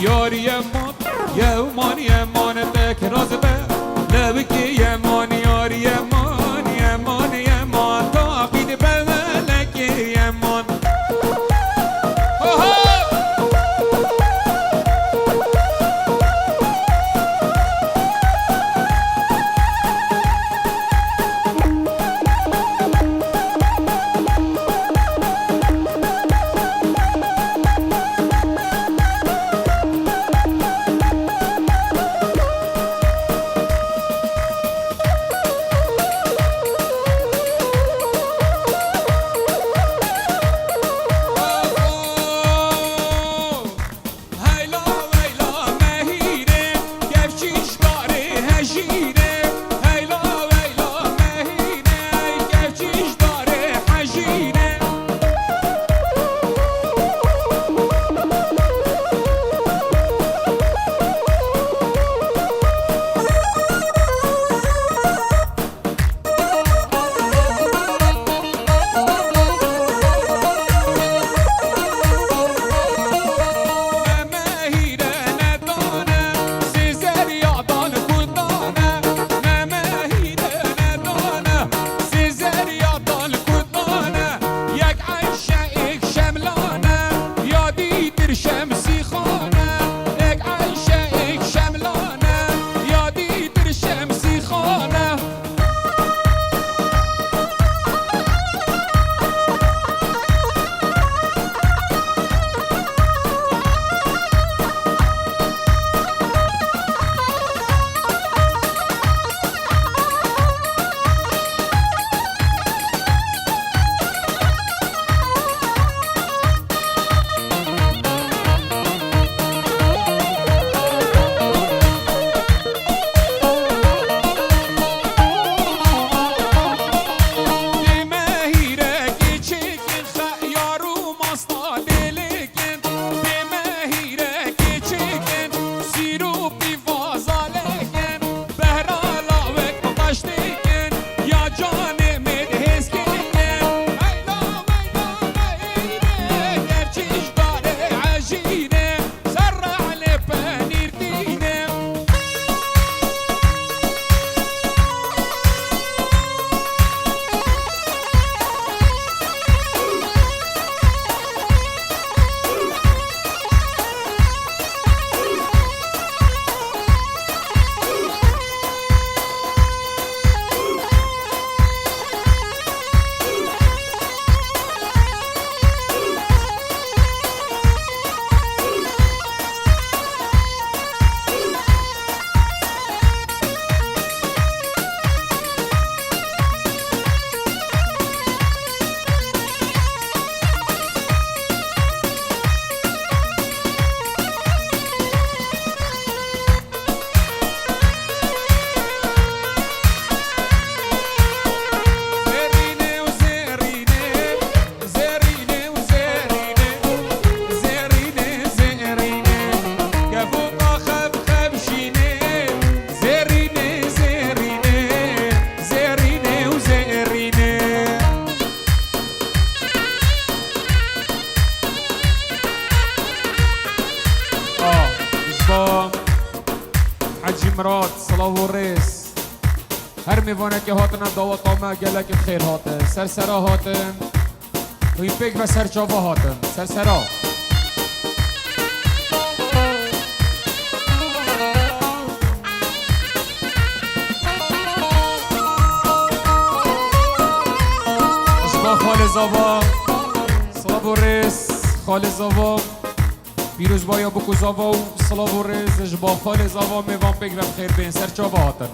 یاری یمان یمان یمان تکراز به لبکی یمان یاری یمان یمان یمان تا عقید بلکی یمان مراد صلاح و ریس هر میوانه که هاتن دعوت آمه گلک خیر هاتن سرسرا هاتن توی پیک و سرچاوا هاتن سرسرا اشبا خال زاوا صلاح و ریس خال زاوا پیروز بایا بکو زاوا و صلاح و ریز اجبا خال زاوا میوان پیک و خیر بین سرچاوا هاتن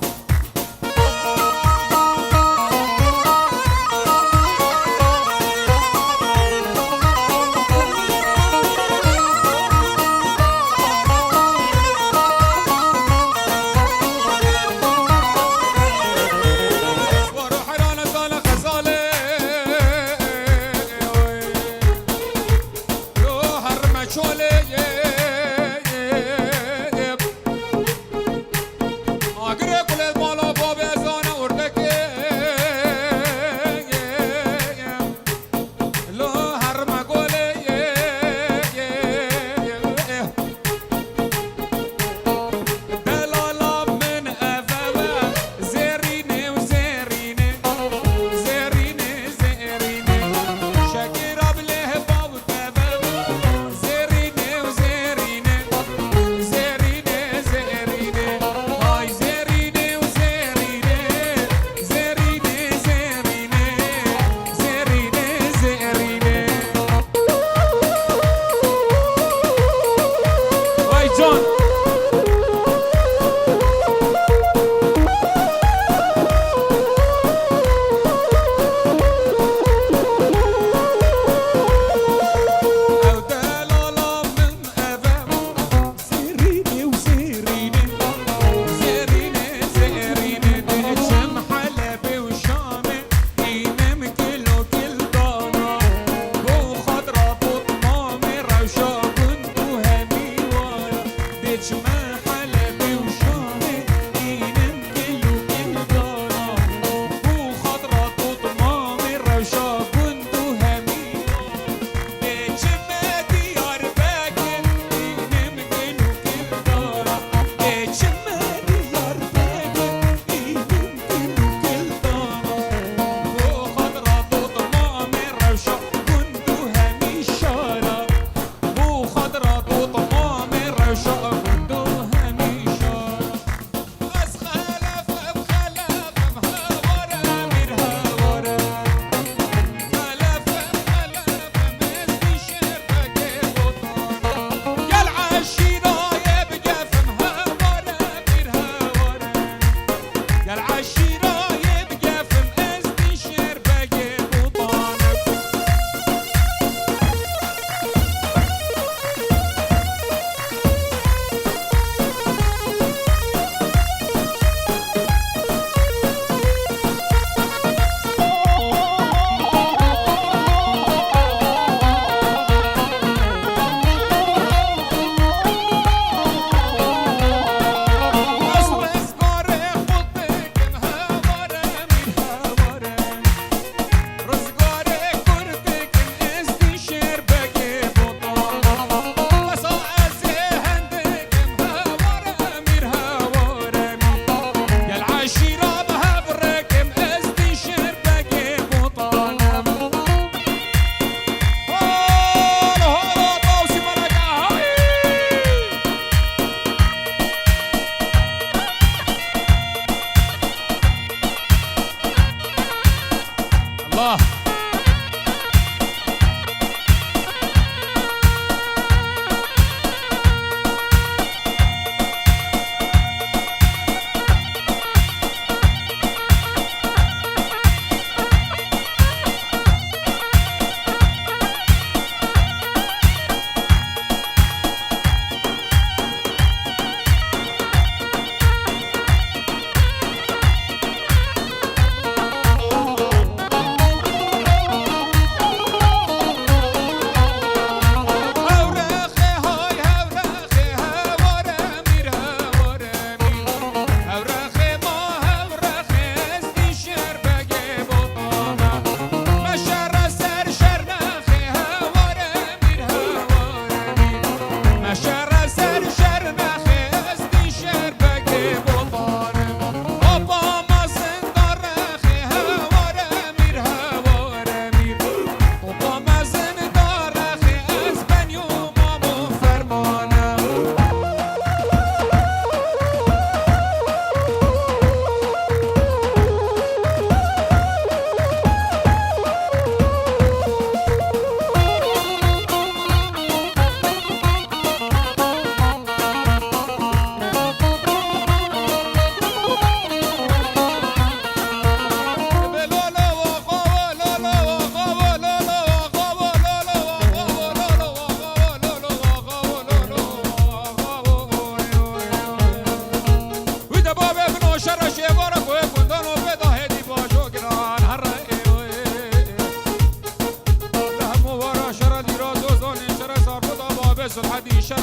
حافظ الحدي شرع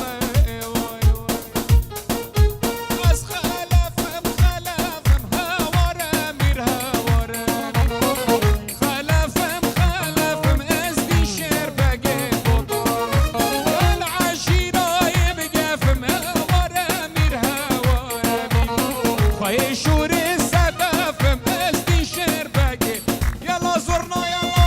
از خلفم هوار امیر هوارم خلفم از دی شعر بگه العشیرای بگفم هوار امیر هوارم خواهی شور صدفم از دی شعر بگه یلا زرنا یلا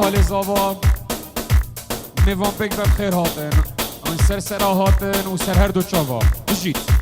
خالی زاوا میوان بگ بر خیر هاتن آن سر سرا هاتن و سر هر دو چاوا بجید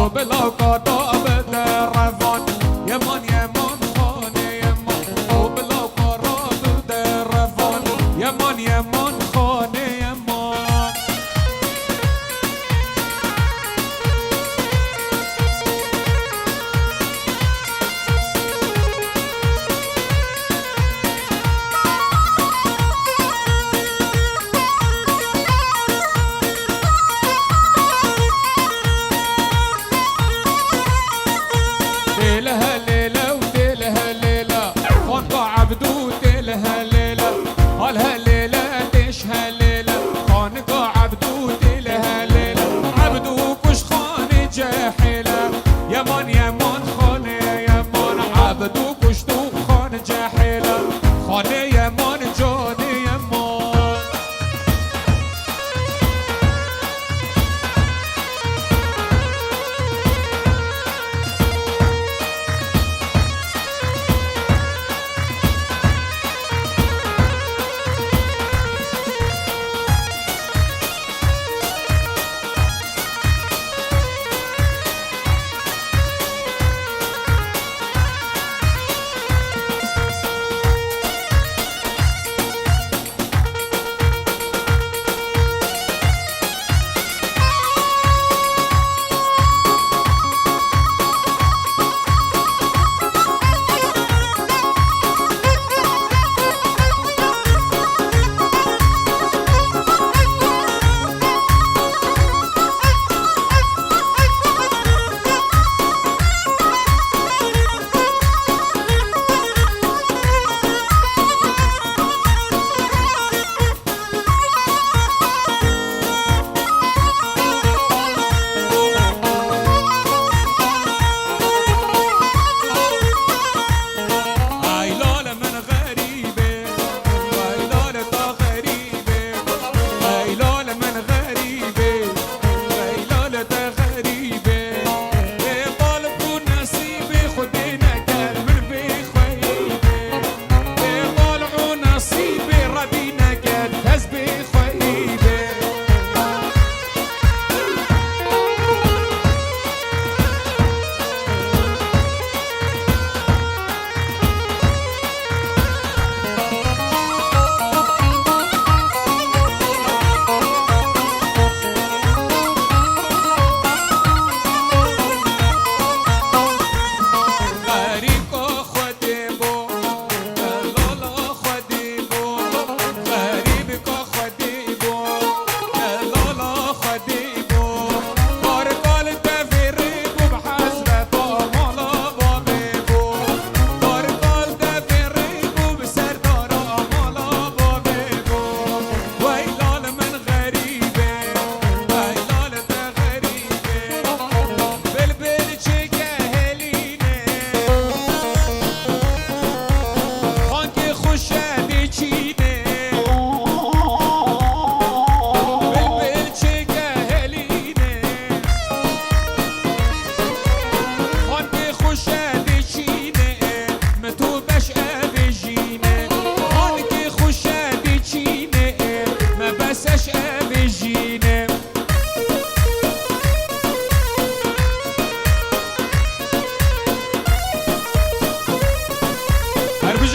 و بلا کارا بده روان یمان یمان خانه یمان و بلا کارا بده روان یمان یمان خانه یمان تلها ليلة وتلها ليلة خانقة عبدو تلها ليلة هالها ليلة ديشها ليلة خانقة عبدو تلها ليلة عبدو كش خاني جاحلة يمان يمان خاني يمان عبدو كش تو خاني جاحلة خاني يمان جاني يمان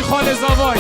خال زوای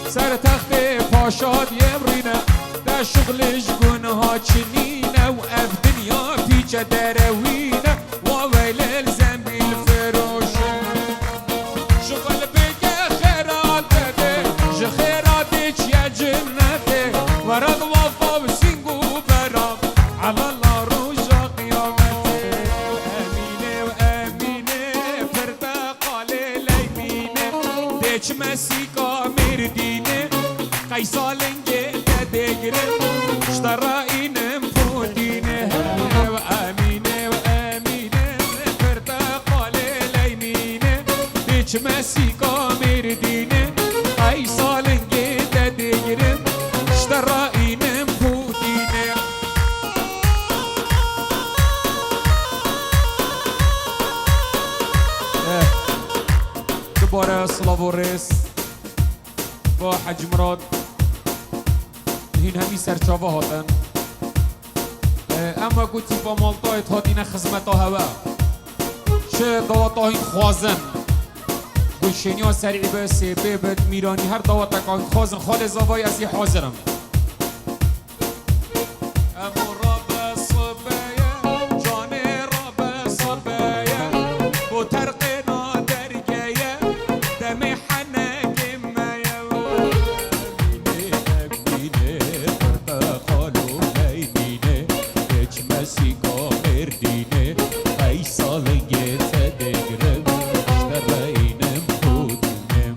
سر تخت پاشاد یبرینه در شغلش گناه چنینه و اف دنیا پیچه دروینه و ویل زنبیل فروشه شغل بگه خیرات بده ج خیراتی چیه جنته ورد وفا بسینگو برام علا الله روژا قیامته امینه و امینه پرتقال لیمینه دیچ مسیقا مردینه قیسالنگه ددگره اشترائینم پودینه و امینه پرتقال لیمینه دیچ مسیقا مردینه قیسالنگه ددگره اشترائینم پودینه دوباره سلاو و ریس با حج مراد هین همی سرچاوه هاتن اما گوتی با مالتایت هاتین خزمتا هوا چه دواتا هین خوازن گلشینی ها سریعی به سیبه بد میرانی هر دواتا که هین خوازن خال زوای ازی حاضرم امو را به صبیه جان را به صبیه بو ترقینا درگیه دم حنک میه امینه پرتقالو لیمینه هیچ مسیقا مردینه ای سالنگه تدگرم اشترینم خودینم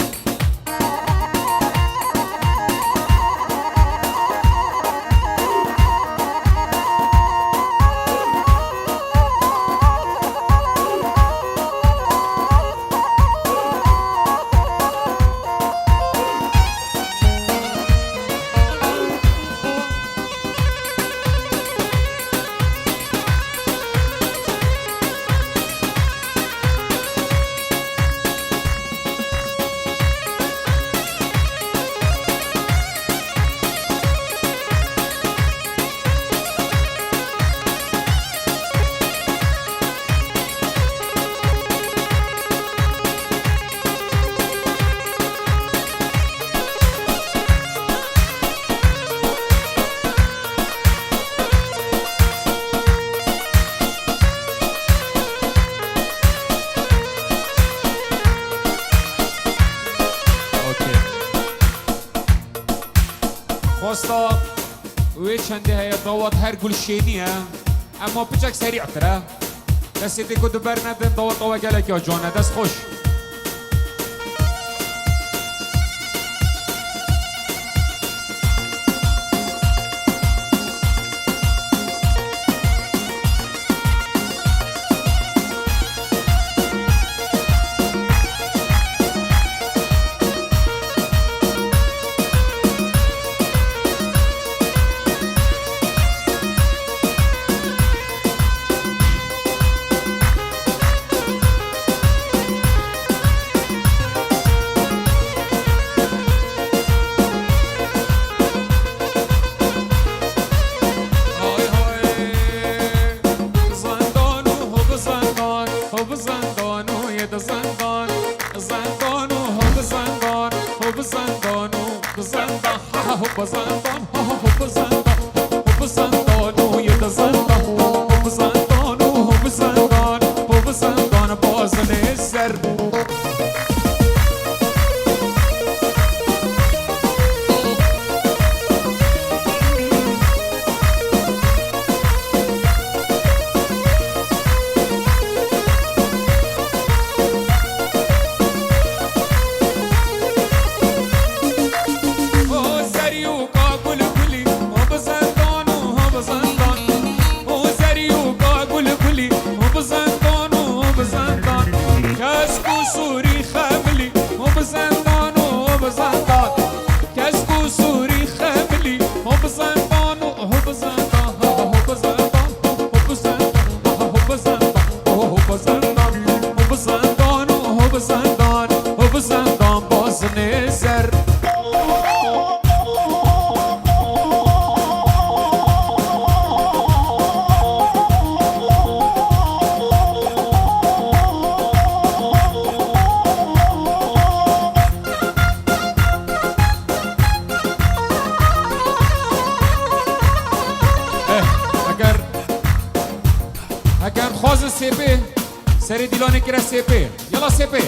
خواستا وی چنده های دوات هر گلشینیه اما بچک سریع تره دستی دیگو دبر ندن دوات آوه گلک یا جانه دست خوش باز سپه سری دیلانه کرا سپه یلا سپه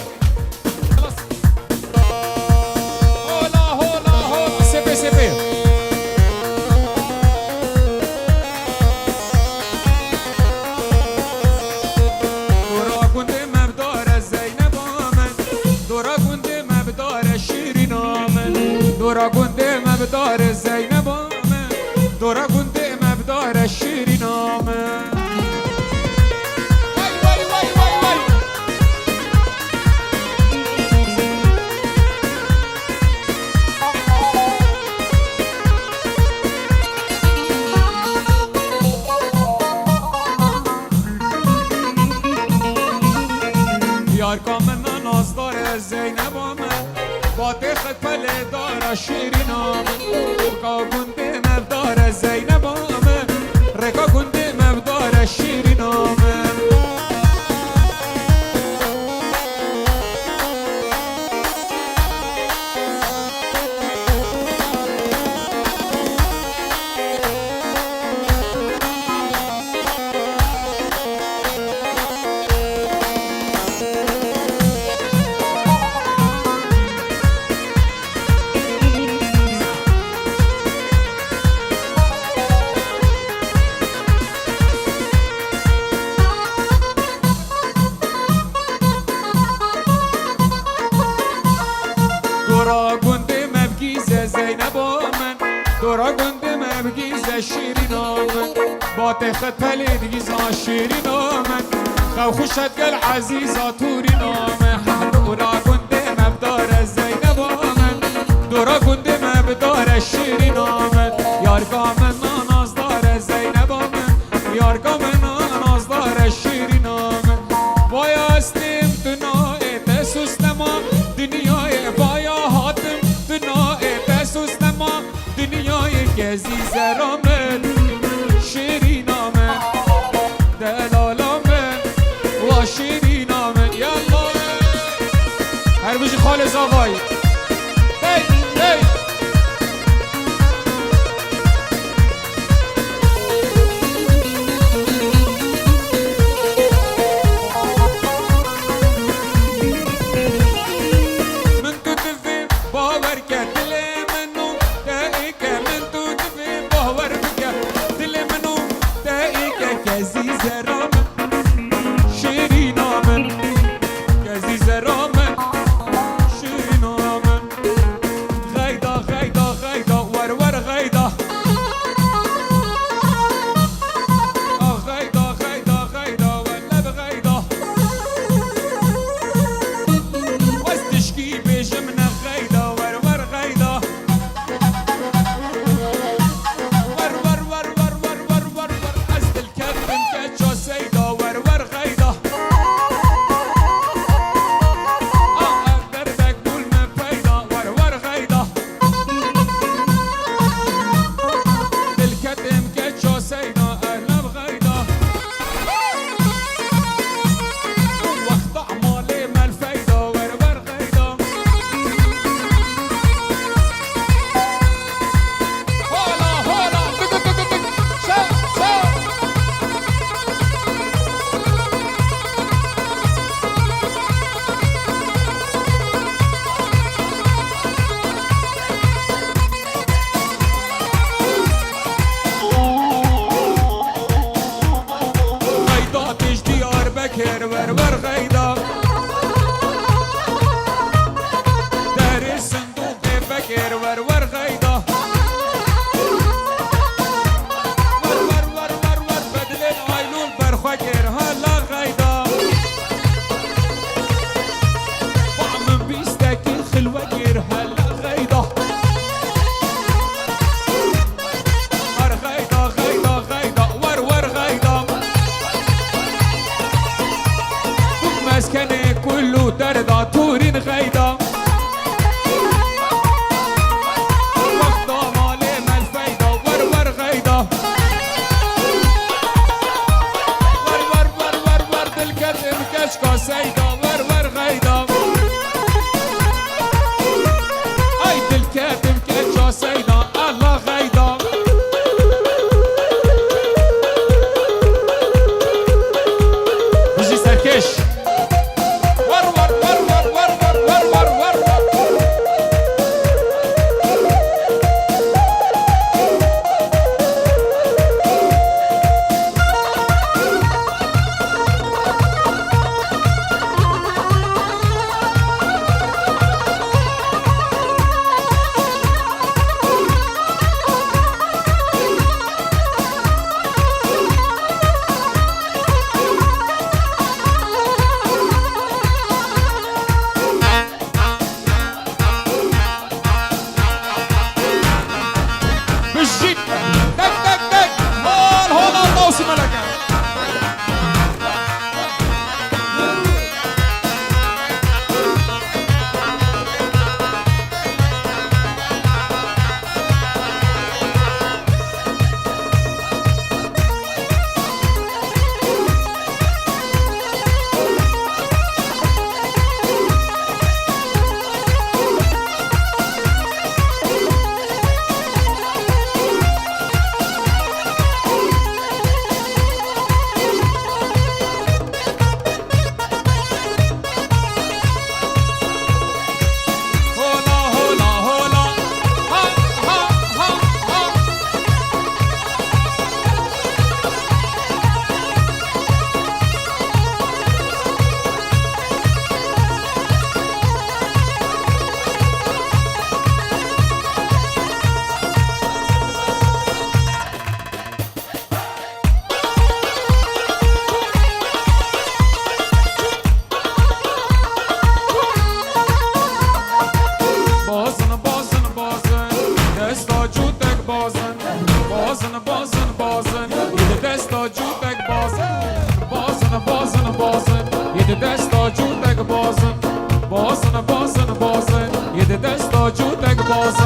هولا هولا هولا سپه سپه دورا گنده مبدار زینب آمد دورا گنده مبدار شیرین آمد دورا گنده مبدار زینب آمد دورا گنده مبدار شیرین آمد یار کامنا نازدار زینب آمد با تخت پله دار شیرین آمد رکا گنده مبدار زینب آمد رکا گنده مبدار شیرین آمد دورا گنده مبگیز زینب آمد دورا گنده مبگیز شیرین آمد با تخت پلی دیگیزا شیرین آمد خو خوشت گل عزیزا تورین آمد دورا گنده مبدار زینب آمد دورا گنده مبدار شیرین آمد یار کامنا نازدار زینب آمد یار کامنا نازدار شیرین آمد بایستیم دنای تسوستما دنیای بایا هاتم دنای تسوستما دنیای گزی زرامن شیرین آمد دلال آمد و شیرین آمد یالله هر بجی خالص آقای هی هی مسكني كله ترضى تورين غيدا یه دستا جودک بازن بازن بازن بازن یه دستا جودک بازن